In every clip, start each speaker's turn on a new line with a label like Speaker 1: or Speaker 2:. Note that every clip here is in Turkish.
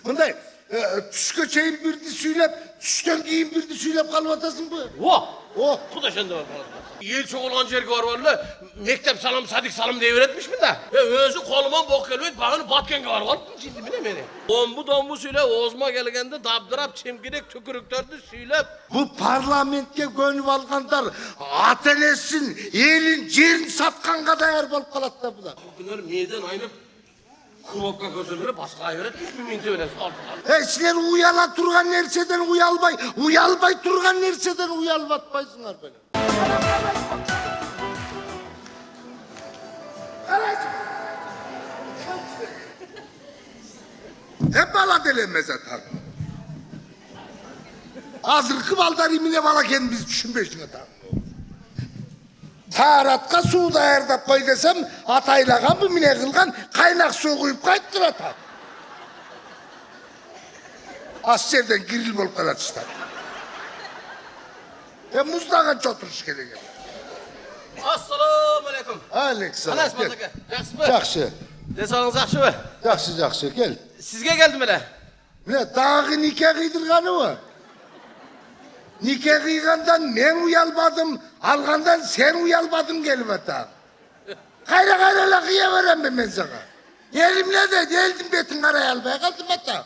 Speaker 1: Mınday, düşke çeyin birdi süylep, düşten keyin birdi süylep kalıvatasın bu.
Speaker 2: Oh. Bu da şimdi var. Yel çok olan jergi var valla. Mektep salam, sadik salam deviretmiş mi da? Özü koluma bok gelmeyip bağını batkenge var. Var mı ciddi mi ne beni? Dombu süyle Ozma gelgende dabdırap çimkirek tükürüklerdi süylep.
Speaker 1: Bu parlamentke gönüp alganlar atelessin, elin cerin satkan kadar bolup kalat da bu da.
Speaker 2: Bunlar meydan aynı Kuvokka gözürleri başka öğretmiş mi minti öyle
Speaker 1: Sizler uyala turgan nerseden uyalbay turgan nerseden uyalvatpaysınlar beni. Hep bala delenmez atar. Hazır baldar imine bala kendimiz düşünmeyin atar. Taratka suda erdap koy desem ataylagan bu mine kılgan kaynak su koyup kayttır atar. Askerden giril bolup kalatışlar. Muzdagan çoturuş gelin.
Speaker 2: Assalamu alaikum.
Speaker 1: Aleykümselam.
Speaker 2: Anas bandaka. Yaxşı mı?
Speaker 1: Yaxşı.
Speaker 2: Desanız yaxşı mı?
Speaker 1: Yaxşı gel.
Speaker 2: Sizge geldim hele.
Speaker 1: Ne dağı nikah kıydırganı mı? Nikah kıygandan men uyalmadım, algandan sen uyalmadın gelip ata. Kayra kıyıverem ben sana. Elimle de geldim betin karaya almaya kaldım ata.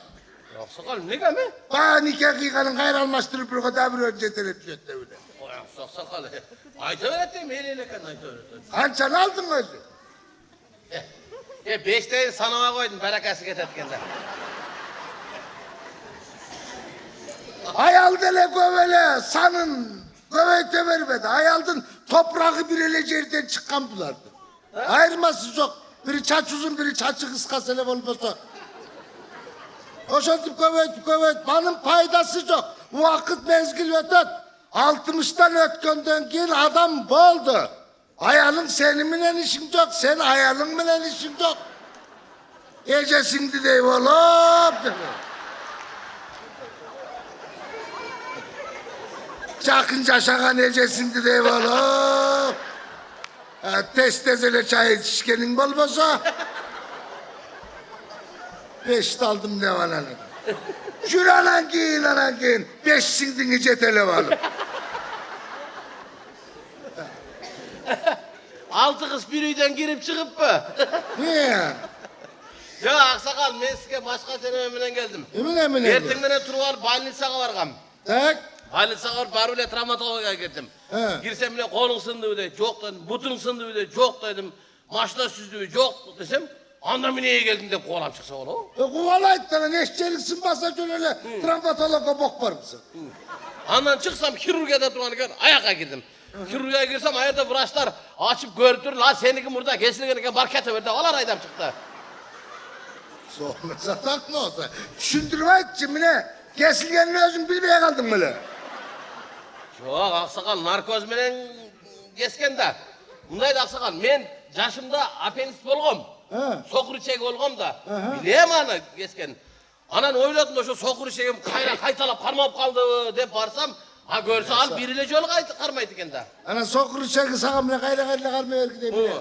Speaker 2: Sakalım ne gelme?
Speaker 1: Bana nikah kıyganın kayra almaştırıp bir kadar bir önce tereddüt öyle.
Speaker 2: O yaksak sakalı. Ayta öğrettim heleleken ayta öğrettim.
Speaker 1: Hançanı aldın mı?
Speaker 2: 5 tane sanama koydum berekası getirtkende.
Speaker 1: Ayal dele gövele sanın göveyte vermedi. Ayaldın toprağı bir elecerden çıkan bulardı. Ayırması yok. Biri çaç uzun biri çaçı kıska selef olmasa. O şartıp göveyt. Benim paydası yok. Bu vakit mezgil ötet. 60'tan ötkenden keyin adam boldu. Ayalın seninle işin yok. Sen ayalınla işin yok. Ecesindi dey olup dedi. Çakınca aşağı necesindi dey olup. Testezele çay yetişkenin bolmasa. 5 daldım ne var lan. Şuranan giyin. 5 sindini cetele varım.
Speaker 2: 6 kız bir üyden girip çıkıp mı?
Speaker 1: Niye?
Speaker 2: Ya aksakal ben size başka senememden geldim.
Speaker 1: Emin.
Speaker 2: Ertengden turval balnitsaga vargam.
Speaker 1: Tak.
Speaker 2: Balnitsaga var barule travmatologa gittim.
Speaker 1: He.
Speaker 2: Girsem bile kolun sındı bile çok dedim. Butun sındı bile çok dedim. Maçta süzdü bile çok desem. Anda mineye geldim de kolam çıksa oğlum.
Speaker 1: Kuvalayt lan eşçeliksin basa öyle travmatologa bok var mısın?
Speaker 2: Andan çıksam kirurgiyada duranken ayaka girdim. Kirurgiya girsem ayada vraçlar açıp görüp la seniki burada kesilgen markete verdi. Olar aydam çıktı.
Speaker 1: Sormasa takma olsa. Düşündürme etçim ne? Kesilgenin özün bilmeye kaldın böyle.
Speaker 2: Yok aksakal narkoz menen kesken de. Bundaydı aksakal men yaşımda apendisit bolgom. Sokur içek olgom da. Bileyim ana kesken. Anan oyladım da şu sokur içegim kaytalap karmap kaldı dep barsam. Ha görse al biriyle jol karmaydı kende.
Speaker 1: Ana sokur içeki sağım ne kayla karmaya gideyim.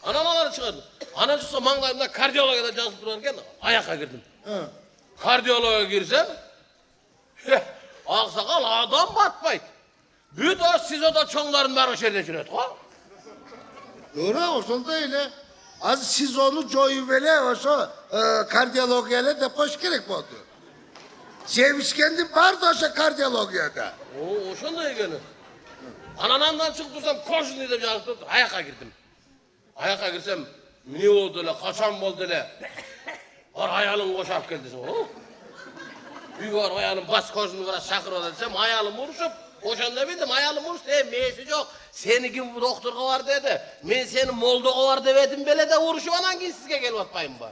Speaker 2: Anam alanı çıkardı. Ana çıksa manglayımda kardiyologa da жазып durarken ayaka girdim. Kardiyologa girsem aksakal adam batmaydı. Büyüt o siz o da çoğunların var o şerde jüredi.
Speaker 1: Doğru o sonunda öyle. Az siz onu joyuvele o şu kardiyologiyale de koş gerek mi oldu? Sevmiş kendim vardı o şu kardiyologiyada.
Speaker 2: O şunda gene. Ananamdan çıktırsam koşun dedim жазып durdu. Ayaka girdim. Ayaka girsem ne oldu öyle, kaçan oldu öyle. Var hayalın koşap geldi. Bir var hayalın bas koşunu biraz şakır oldu desem hayalım vuruşup. Oşanda bildim hayalım vuruştu. Meyesi yok. Seni kim doktorga var dedi. Men seni moldoga var demedim bile de vuruşup anan ki sizge gelip atmayın bu.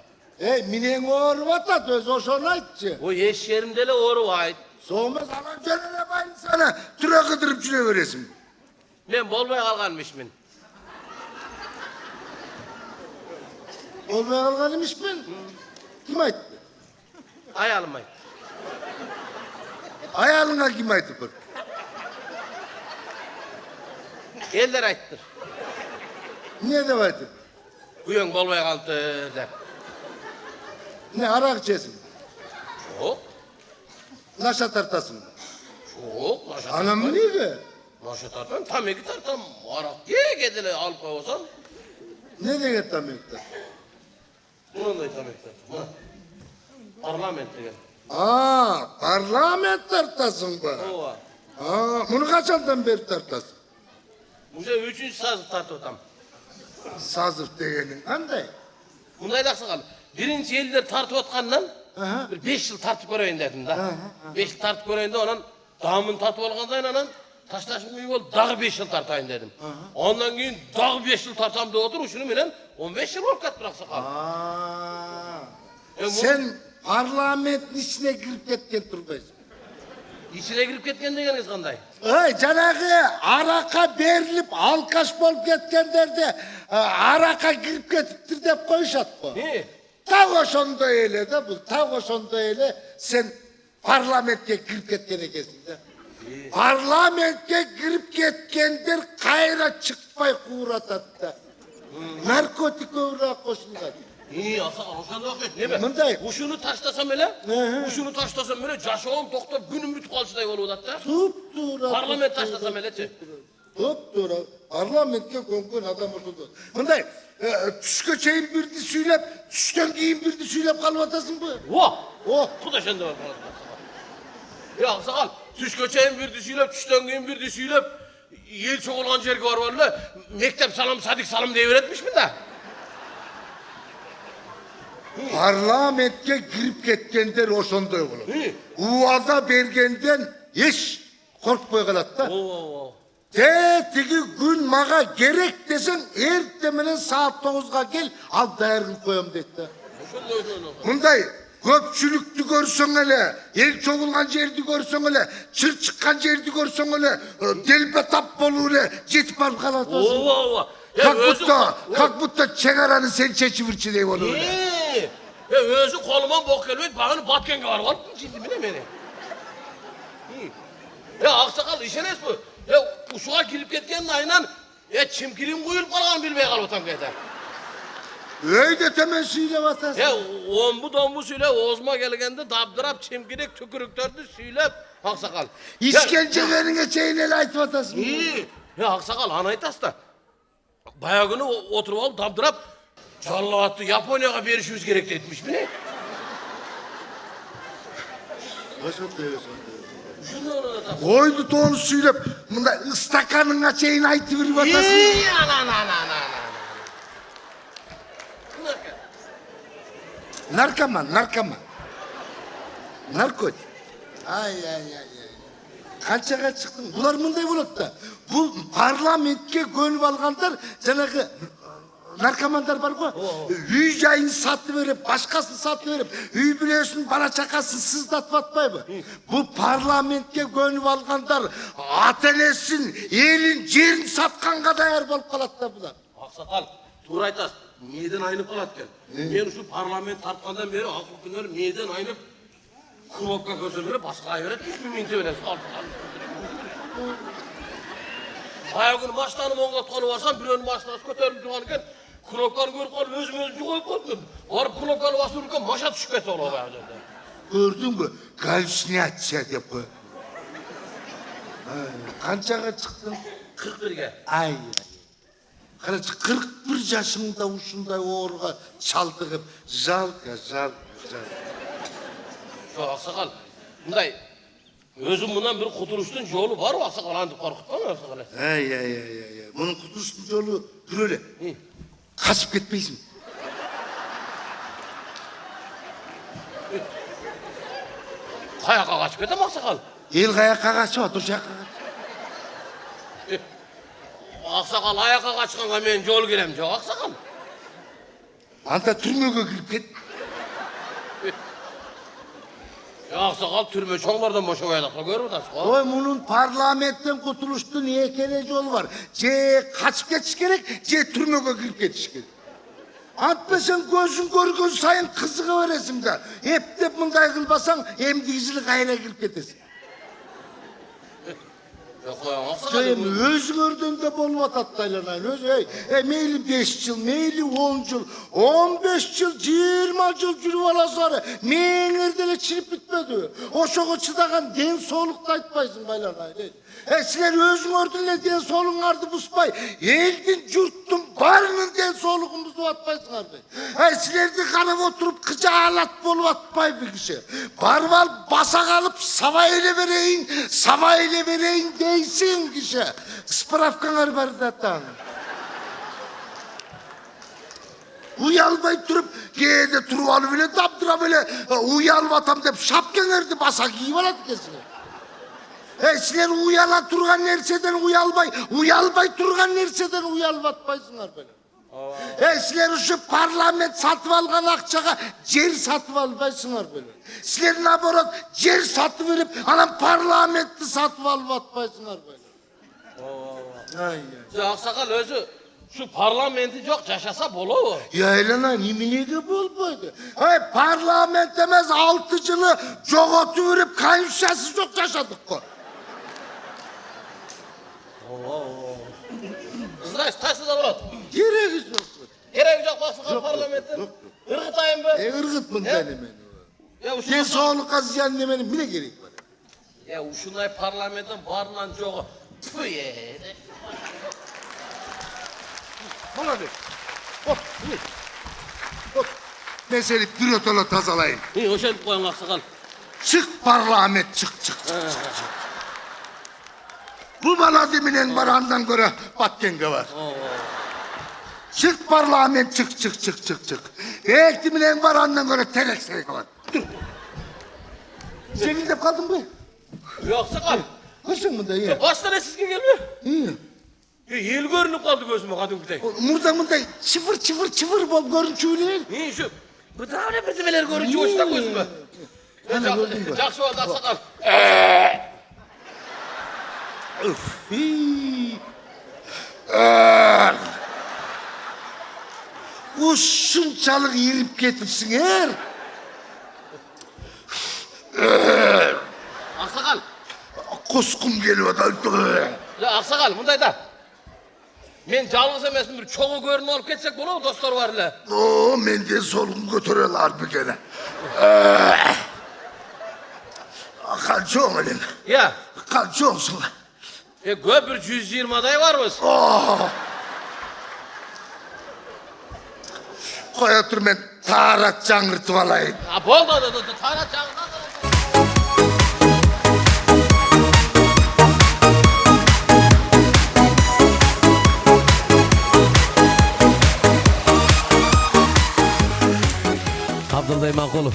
Speaker 1: Minen oğru vatat öz o şonu aytçı.
Speaker 2: O eş yerimdele oğru vayt.
Speaker 1: Soğumaz alan canına bayın sana. Türe kıdırıp şuna veresin.
Speaker 2: Men bolmay kalganmışmın.
Speaker 1: Olmaya kalganıymış ben. Kim ayttı?
Speaker 2: Hayalım ayt.
Speaker 1: Ayalına kim ayttı bu?
Speaker 2: Eller ayttır.
Speaker 1: Niye de ayttı?
Speaker 2: Bu yön bolmay kaldı der.
Speaker 1: Ne arak içesin?
Speaker 2: Çok.
Speaker 1: Naşa tartasın.
Speaker 2: Çok. Naşa
Speaker 1: Anam
Speaker 2: tartam.
Speaker 1: neydi?
Speaker 2: Naşa tartam. Tam iki tartam. Arak ye gedile alıp koysan.
Speaker 1: Ne de git tamekte?
Speaker 2: Bunun da tam iki tartam. Parlament degen.
Speaker 1: Parlament tartasın bu.
Speaker 2: Ova.
Speaker 1: Bunu kaçandan beri tartasın?
Speaker 2: Muze 3. sazı tartıtam.
Speaker 1: Sazıf degenin qanday?
Speaker 2: Bunday da sakal. Birinci elleri tartıp atkandan
Speaker 1: Aha.
Speaker 2: bir 5 yıl tartıp göreyim dedim da. 5 yıl tartıp göreyim de ondan damını tartıp alganda anan taşlaşım gibi oldu. Dağı 5 yıl tartayın dedim. Ondan keyin dağı 5 yıl tartam da otur şunu menen 15 yıl olup kat bırak sakal.
Speaker 1: Sen parlamentin içine girip ketken turbaysın.
Speaker 2: İçine girip ketken degeniz kanday?
Speaker 1: Janagı araka berilip alkaş bolup ketkenlerde araka girip ketiptir dep koyuşat bu.
Speaker 2: He.
Speaker 1: Tak oşonda öyle de bu. Tak oşonda öyle sen parlamentke girip ketken ekesin de. Parlamentke girip ketkenler kayra çıkpay kuğratat da. Narkotik uğra koşullar.
Speaker 2: İyi asakal oşanda vakit ne be?
Speaker 1: Mınday.
Speaker 2: Uşunu taşlasam hele, uşunu taşlasam hele caşağım toktap günüm büt kalçıday olup da.
Speaker 1: Tup-tura.
Speaker 2: Parlament taşlasam hele çe.
Speaker 1: Tup-tura. Parlamentke konkun adam oldu. Mınday. Tüşke çeyin birdi süylep, tüşten giyin birdi süylep kalmatasın bu.
Speaker 2: Vah!
Speaker 1: Oh.
Speaker 2: Bu da şimdi var. Ya sakal, tüş köçeğin bir düsüyle, tüşten giyin bir düsüyle, yel çok olan jergi var valla, mektep salam, sadik salam diye öğretmiş mi de?
Speaker 1: Parlamentke girip ketkenler oşonda olur.
Speaker 2: Hı.
Speaker 1: Uada bergenden hiç korkpay kalat da.
Speaker 2: Oo.
Speaker 1: Tigi gün maga gerek desen ertemenen saat 9'ga gel al dayargın koyam dedi. Mınday köpçülüktü görsen hele, el çoğulgan жерди görsen hele, çır çıkkan жерди görsen hele, delpe tap bolu hele, jetip alıp kalatasın.
Speaker 2: Oo.
Speaker 1: Kalk butta çegaranı sen çeçivirçi deyip onu öyle.
Speaker 2: Ya özü koluma bok gelmeyip bağını batken var var. Şimdi bile beni. Ya aksakal işiniz bu. Ya uşuğa girip ketken aynen ya çimkilim kuyulup kalan bilmeye kalıptan kayda.
Speaker 1: Öyle temen süyle vatasın.
Speaker 2: Ya ombu dombu süyle ozma gelgende dabdırap çimkilik tükürüktörді süylep aksakal.
Speaker 1: İşkencelerine çeyneli ayt vatasın.
Speaker 2: İyi. Ya aksakal anaytas da. Bayağı günü oturup alıp dabdırap Çallahatı Japonya'ya verişimiz gerek etmiş mi ne?
Speaker 1: Koydu toğunu süylep, bunda ıstakanına çeyin aytı bir vatasın.
Speaker 2: İyi ana.
Speaker 1: Narkoman. Narkotik. Ay. Kançaga çıktın. Bular mınday болады da. Bu parlamentke gönüp alganдар janagı narkomanдар бар ғой. Үй жайын сатып беріп, başkasını сатып беріп, үй бүлесін бала чақасын сыздатып атпайбы? Bu parlamentke gönüp alganдар ата-енесін, елін, жерін сатқанға даяр болып қалады да бұлар.
Speaker 2: Aksakal, tuğra aytas. Neden aynıp kalat gel? Ben şu parlament tartkandan beri akıl günler neden aynıp Kropka gözümleri başka öğretmiş mi minte öyle Bayağı gün baştanım ongatkanı varsam bir ön baştanız köterim duvarken Kropkanı görüp kalıp özüm koyup koydum. Varıp Kropkanı bastırırken maşa düşüp eti olur bayağı dedi.
Speaker 1: Gördün mü? Галлюцинация деп қой. Қаншаға çıktın?
Speaker 2: 41'ge.
Speaker 1: Ay. Қарашы 41 жашыңда ушундай ооруга чалдыгып, жалко.
Speaker 2: Şu aksakal, bunday özüm bundan bir kurtuluşun yolu var mı aksakal? Andı korkutma mı aksakal?
Speaker 1: Ay. Bunun kutuluşun жолу тұр эле. Kaçıp ketпейсің.
Speaker 2: Kayakka kaçıp etem aksakal?
Speaker 1: El kayakka kaçып at, o жаққа kaç.
Speaker 2: Aksakal ayakka kaçkanға men жол келем жоқ aksakal.
Speaker 1: Анда түрмөгө кирип кет.
Speaker 2: Aksakal türme çoğlardan boşa koyadakla görüp otasın.
Speaker 1: Ой, мұның парламенттен кутулуштун эки эле жолу бар. Же качып кетиш керек, же түрмөгө кирип кетиш керек. Антпесең көзүң көргөн сайын кызыга бересиң да. Эптеп мындай кылбасаң, эмдигизили кайра кирип кетесиң. Эми өзүңөрдөн да болуп атат да айланайын. Мейли 5 жыл, мейли 10 жыл, 15 жыл, 20 жыл жүрүп аласыңар. Мээңер деле чирип bitmedi. Oşoğa çıdagan den soğulukta aytpaysın baylar aylı. Sizler özüңөрдүн den soğuluğun ardı buspay. Eldin, jurttun barının den soğuluğumuzu atpaysınlar be. Sizlerdi kanıp oturup kıca alat bolup atpay bir kişi. Barval basa kalıp sava ele vereyin deysin kişi. Spravkanlar bardatan. Uyalmay durup gede turuvalı bile taptıra böyle uyalvatam deyip şapken erdi basa giyip aladı kesine. Sizler uyala turgan nerseden uyalmay turgan nerseden uyalvatpaysınlar böyle. Sizler şu parlament satıp algan akçaga yer satıp alpaysınlar böyle. Sizler naborat yer satıp verip anan parlamentti satıp alvatpaysınlar böyle.
Speaker 2: Şu aksakal özü şu parlamenti çok yaşasa bolu.
Speaker 1: Yaylana niminege bolboydu. Parlament demez 6 yılı jogotu verip kayınşası çok yaşadık ko.
Speaker 2: Kızlar taşsız alıp.
Speaker 1: Gereği yok.
Speaker 2: Gereği yok aksakal parlamentin. Irgıtayım be.
Speaker 1: Irgıtmın benim.
Speaker 2: Ya
Speaker 1: Ben
Speaker 2: şu
Speaker 1: soğuk kazıyan demenin bile gerek var.
Speaker 2: ya uşunay parlamentin barından çok. Tüh ye.
Speaker 1: Bana de. Hop. Hop. Ben seni bürotola tazalayayım.
Speaker 2: İyi hoş geldin koyun aksakal.
Speaker 1: Çık parlament çık. Bu bana deminen barandan göre batkenge var. Çık parlament çık. Ektiminen barandan göre teleksek var. Dur. Senin de kaldın mı?
Speaker 2: Yok sakal.
Speaker 1: Nasılsın bunda iyi?
Speaker 2: Kaç tane sizge gelmiyor?
Speaker 1: İyi.
Speaker 2: Yıl görünüp kaldı gözüme kadın kütey.
Speaker 1: Murda çıfır bol görüntüyle.
Speaker 2: İyi şu. Bu daha ne bezemeler görünce hoşta gözüme.
Speaker 1: Ana gördün mü?
Speaker 2: Caksı oldu aksakal.
Speaker 1: Üf. Uşunçalık yirip getirsin her.
Speaker 2: Aksakal.
Speaker 1: Kuskum geliyor da.
Speaker 2: Ya aksakal bunday da. Men yalnız emesin bir çoğu görünü alıp geçsek bunu mu dostlar var ile?
Speaker 1: Oo, menden solgun götürüyorlar bir gene. Kalçoğun elin.
Speaker 2: Ya.
Speaker 1: Kalçoğunsun.
Speaker 2: Gö bir 120 aday var mı?
Speaker 1: Koy otur ben taharat cangırtıp alayım.
Speaker 2: Ha bol da tarat canlı. Abdullah İmamoğlu.